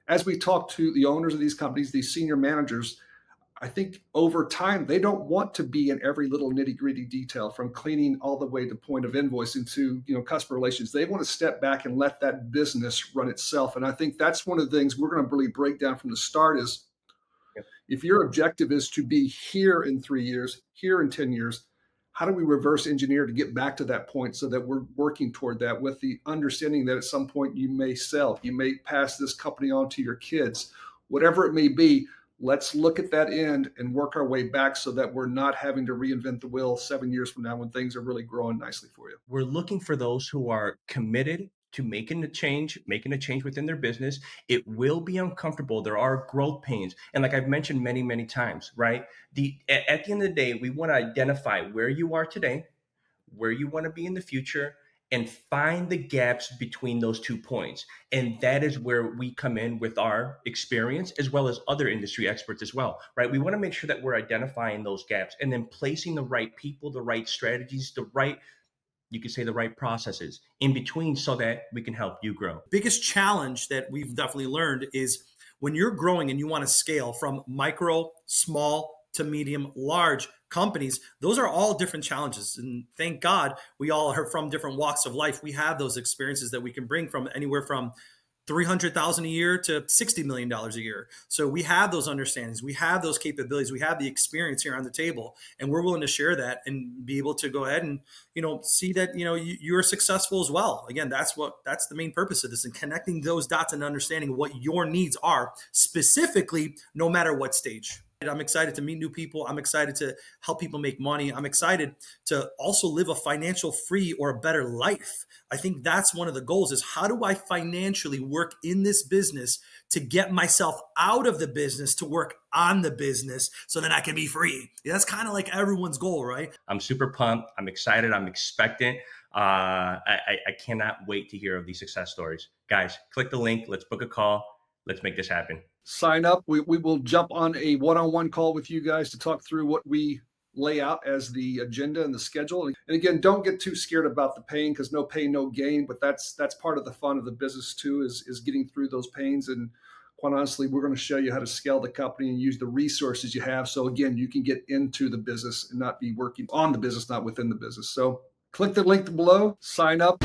as we talk to the owners of these companies, these senior managers, I think over time, they don't want to be in every little nitty gritty detail, from cleaning all the way to point of invoicing to, customer relations. They want to step back and let that business run itself. And I think that's one of the things we're going to really break down from the start is, if your objective is to be here in 3 years, here in 10 years, how do we reverse engineer to get back to that point so that we're working toward that, with the understanding that at some point you may sell, you may pass this company on to your kids, whatever it may be. Let's look at that end and work our way back so that we're not having to reinvent the wheel 7 years from now when things are really growing nicely for you. We're looking for those who are committed to making a change within their business. It will be uncomfortable. There are growth pains. And like I've mentioned many, many times, right? At the end of the day, we want to identify where you are today, where you want to be in the future, and find the gaps between those 2 points. And that is where we come in with our experience, as well as other industry experts as well, right? We want to make sure that we're identifying those gaps and then placing the right people, the right strategies, you could say the right processes in between so that we can help you grow. Biggest challenge that we've definitely learned is when you're growing and you want to scale from micro, small to medium, large companies, those are all different challenges. And thank God we all are from different walks of life. We have those experiences that we can bring from anywhere from $300,000 a year to $60 million a year. So we have those understandings, we have those capabilities, we have the experience here on the table, and we're willing to share that and be able to go ahead and, see that, you're successful as well. Again, that's the main purpose of this, and connecting those dots and understanding what your needs are specifically, no matter what stage. I'm excited to meet new people. I'm excited to help people make money. I'm excited to also live a financial free or a better life. I think that's one of the goals, is how do I financially work in this business to get myself out of the business to work on the business so that I can be free. That's kind of like everyone's goal, right? I'm super pumped. I'm excited. I'm expectant. I cannot wait to hear of these success stories. Guys, click the link. Let's book a call. Let's make this happen. Sign up. We will jump on a one-on-one call with you guys to talk through what we lay out as the agenda and the schedule. And again, don't get too scared about the pain, because no pain, no gain. But that's part of the fun of the business too, is getting through those pains. And quite honestly, we're going to show you how to scale the company and use the resources you have. So again, you can get into the business and not be working on the business, not within the business. So click the link below, sign up.